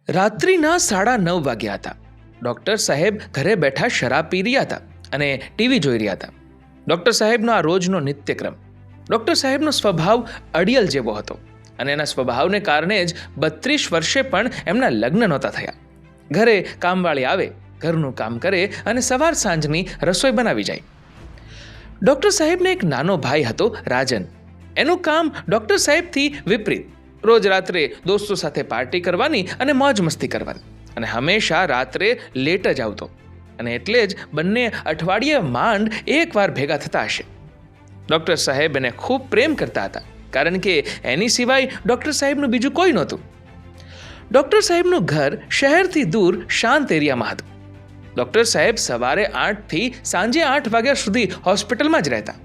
રાત્રિના 9:30 વાગ્યા હતા. ડૉક્ટર સાહેબ ઘરે બેઠા શરાબ પી રહ્યા હતા અને ટીવી જોઈ રહ્યા હતા. ડૉક્ટર સાહેબનો આ રોજનો નિત્યક્રમ. ડૉક્ટર સાહેબનો સ્વભાવ અડિયલ જેવો હતો અને એના સ્વભાવને કારણે જ 32 વર્ષે પણ એમના લગ્ન નહોતા થયા. ઘરે કામવાળી આવે, ઘરનું કામ કરે અને સવાર સાંજની રસોઈ બનાવી જાય. ડૉક્ટર સાહેબને એક નાનો ભાઈ હતો, રાજન. એનું કામ ડૉક્ટર સાહેબથી વિપરીત. રોજ રાત્રે દોસ્તો સાથે પાર્ટી કરવાની અને મોજ મસ્તી કરવાની, અને હંમેશા રાત્રે લેટ જ આવતો. અને એટલે જ બંને અઠવાડિયે માંડ એકવાર ભેગા થતા હશે. ડૉક્ટર સાહેબ એને ખૂબ પ્રેમ કરતા હતા, કારણ કે એની સિવાય ડૉક્ટર સાહેબનું બીજું કોઈ નહોતું. ડૉક્ટર સાહેબનું ઘર શહેરથી દૂર શાંત એરિયામાં હતું. ડૉક્ટર સાહેબ સવારે 8થી સાંજે 8 વાગ્યા સુધી હોસ્પિટલમાં જ રહેતા.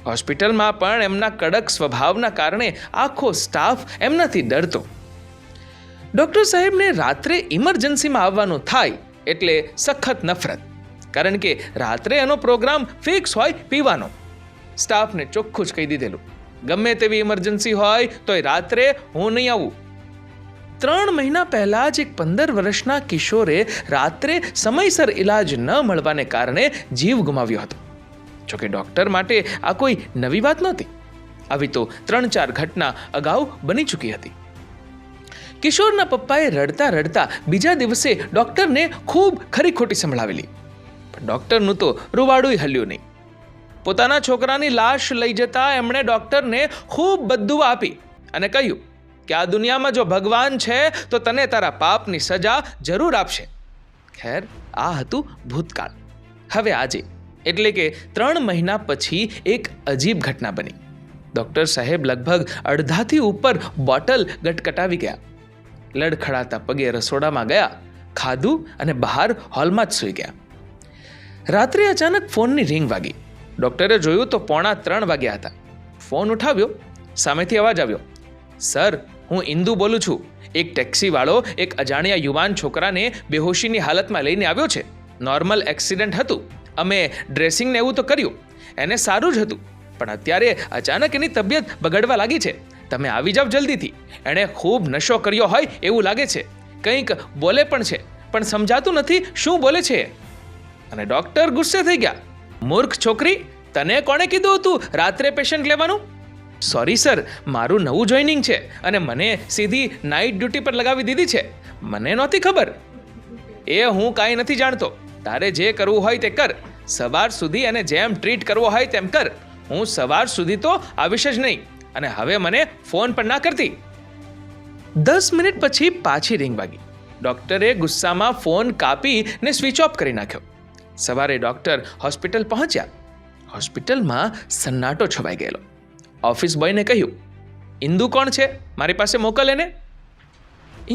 હોસ્પિટલમાં પણ એમના કડક સ્વભાવના કારણે આખો સ્ટાફ એમનાથી ડરતો. ડૉક્ટર સાહેબને રાત્રે ઇમરજન્સીમાં આવવાનું થાય એટલે સખત નફરત, કારણ કે રાત્રે એનો પ્રોગ્રામ ફિક્સ હોય પીવાનો. સ્ટાફને ચોખ્ખું જ કહી દીધેલું, ગમે તેવી ઇમરજન્સી હોય તોય રાત્રે હું નહીં આવું. 3 મહિના પહેલા જ એક 15 વર્ષના કિશોરે રાત્રે સમયસર ઇલાજ ન મળવાને કારણે જીવ ગુમાવ્યો હતો. જોકે ડૉક્ટર માટે આ કોઈ નવી વાત નહોતી. આવી તો 3-4 ઘટના અગાઉ બની ચૂકી હતી. કિશોરના પપ્પાએ રડતા રડતા બીજા દિવસે ડૉક્ટરને ખૂબ ખરી ખોટી સંભળાવેલી, પણ ડૉક્ટરનું તો રૂવાડું હલ્યું નહીં. પોતાના છોકરાની લાશ લઈ જતા એમણે ડૉક્ટરને ખૂબ બદ્દુઆ આપી અને કહ્યું કે આ દુનિયામાં જો ભગવાન છે તો તને તારા પાપની સજા જરૂર આપશે. ખેર, આ હતું ભૂતકાળ. હવે આજે એટલે કે 3 મહિના પછી એક અજીબ ઘટના બની. ડૉક્ટર સાહેબ લગભગ અડધાથી ઉપર બોટલ ગટગટાવી ગયા. લડખડાતા પગે રસોડામાં ગયા, ખાધું અને બહાર હોલમાં જ સૂઈ ગયા. રાત્રે અચાનક ફોનની રિંગ વાગી. ડૉક્ટરે જોયું તો 2:45 વાગ્યા હતા. ફોન ઉઠાવ્યો. સામેથી અવાજ આવ્યો, સર, હું ઇન્દુ બોલું છું. એક ટેક્સીવાળો એક અજાણ્યા યુવાન છોકરાને બેહોશીની હાલતમાં લઈને આવ્યો છે. નોર્મલ એક્સિડન્ટ હતું. અમે ડ્રેસિંગને એવું તો કર્યું, એને સારું જ હતું, પણ અત્યારે અચાનક એની તબિયત બગડવા લાગી છે. તમે આવી જાવ જલ્દીથી. એણે ખૂબ નશો કર્યો હોય એવું લાગે છે. કંઈક બોલે પણ છે, પણ સમજાતું નથી શું બોલે છે. અને ડૉક્ટર ગુસ્સે થઈ ગયા. મૂર્ખ છોકરી, તને કોણે કીધું હતું રાત્રે પેશન્ટ લેવાનું? સોરી સર, મારું નવું જોઈનિંગ છે અને મને સીધી નાઇટ ડ્યુટી પર લગાવી દીધી છે. મને નહોતી ખબર. એ હું કાંઈ નથી જાણતો. તારે જે કરવું હોય તે કર. સવાર સુધી અને જેમ ટ્રીટ કરવો હોય તેમ કર. હું સવાર સુધી તો આવીશ જ નહીં, અને હવે મને ફોન પણ ના કરતી. 10 મિનિટ પછી પાછી રિંગ વાગી. ડૉક્ટરે ગુસ્સામાં ફોન કાપીને સ્વિચ ઓફ કરી નાખ્યો. સવારે ડૉક્ટર હોસ્પિટલ પહોંચ્યા. હોસ્પિટલમાં સન્નાટો છવાઈ ગયેલો. ઓફિસ બોયને કહ્યું, ઇન્દુ કોણ છે? મારી પાસે મોકલ એને.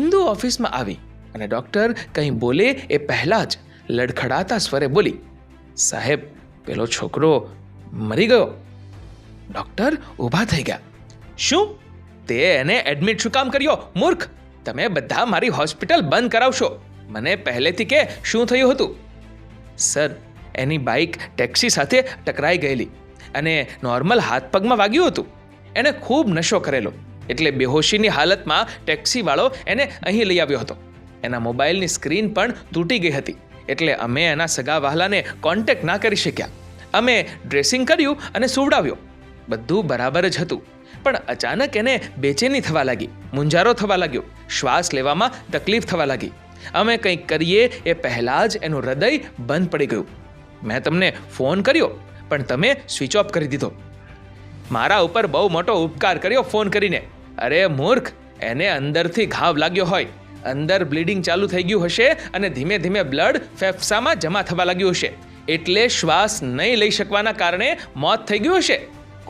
ઇન્દુ ઓફિસમાં આવી અને ડૉક્ટર કંઈ બોલે એ પહેલાં જ લડખડાતા સ્વરે બોલી, સાહેબ, પેલો છોકરો મરી ગયો. ડૉક્ટર ઊભા થઈ ગયા. શું? તે એને એડમિટ શું કામ કર્યો? મૂર્ખ! તમે બધા મારી હોસ્પિટલ બંધ કરાવશો. મને પહેલેથી કે શું થયું હતું? સર, એની બાઇક ટેક્સી સાથે ટકરાઈ ગયેલી અને નોર્મલ હાથ પગમાં વાગ્યું હતું. એણે ખૂબ નશો કરેલો, એટલે બેહોશીની હાલતમાં ટેક્સીવાળો એને અહીં લઈ આવ્યો હતો. એના મોબાઈલની સ્ક્રીન પણ તૂટી ગઈ હતી, એટલે અમે એના સગા વહાલાને કોન્ટેક્ટ ના કરી શક્યા. અમે ડ્રેસિંગ કર્યું અને સુવડાવ્યો. બધું બરાબર જ હતું, પણ અચાનક એને બેચેની થવા લાગી, મૂંઝારો થવા લાગ્યો, શ્વાસ લેવામાં તકલીફ થવા લાગી. અમે કંઈક કરીએ એ પહેલાં જ એનું હૃદય બંધ પડી ગયું. મેં તમને ફોન કર્યો, પણ તમે સ્વિચ ઓફ કરી દીધો. મારા ઉપર બહુ મોટો ઉપકાર કર્યો ફોન કરીને. અરે મૂર્ખ, એને અંદરથી ઘાવ લાગ્યો હોય, અંદર બ્લીડિંગ ચાલુ થઈ ગયું હશે અને ધીમે ધીમે બ્લડ ફેફસામાં જમા થવા લાગ્યું હશે, એટલે શ્વાસ નહીં લઈ શકવાના કારણે મોત થઈ ગયું હશે.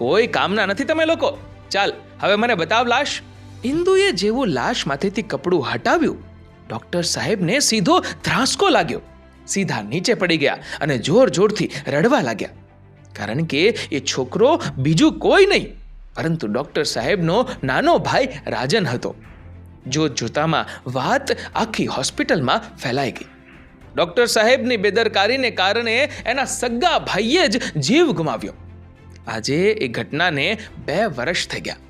કોઈ કામના નથી તમે લોકો. ચાલ, હવે મને બતાવ લાશ. ઇન્દુએ જેવું લાશમાંથી કપડું હટાવ્યું, ડૉક્ટર સાહેબને સીધો ધ્રાસકો લાગ્યો. સીધા નીચે પડી ગયા અને જોર જોરથી રડવા લાગ્યા, કારણ કે એ છોકરો બીજું કોઈ નહીં પરંતુ ડૉક્ટર સાહેબનો નાનો ભાઈ રાજન હતો. જોત જોતામાં વાત આખી હોસ્પિટલમાં ફેલાઈ ગઈ. ડૉક્ટર સાહેબની બેદરકારીને કારણે એના સગા ભાઈએ જ જીવ ગુમાવ્યો. આજે એ ઘટનાને 2 વર્ષ થઈ ગયા.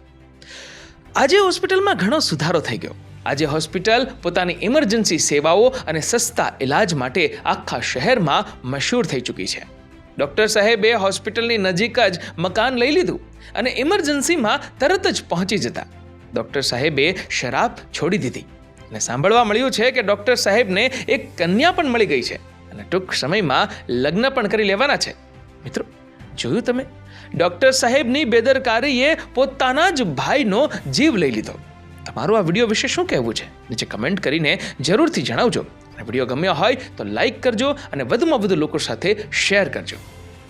આજે હોસ્પિટલમાં ઘણો સુધારો થઈ ગયો. આજે હોસ્પિટલ પોતાની ઇમરજન્સી સેવાઓ અને સસ્તા ઇલાજ માટે આખા શહેરમાં મશહૂર થઈ ચૂકી છે. ડૉક્ટર સાહેબે હોસ્પિટલની નજીક જ મકાન લઈ લીધું અને ઇમરજન્સીમાં તરત જ પહોંચી જતા. ડૉક્ટર સાહેબે શરાબ છોડી દીધી અને સાંભળવા મળ્યું છે કે ડૉક્ટર સાહેબને એક કન્યા પણ મળી ગઈ છે અને ટૂંક સમયમાં લગ્ન પણ કરી લેવાના છે. મિત્રો, જોયું તમે? ડૉક્ટર સાહેબની બેદરકારીએ પોતાના જ ભાઈનો જીવ લઈ લીધો. તમારું આ વિડીયો વિશે શું કહેવું છે? નીચે કમેન્ટ કરીને જરૂરથી જણાવજો. અને વિડીયો ગમ્યો હોય તો લાઈક કરજો અને વધુમાં વધુ લોકો સાથે શેર કરજો.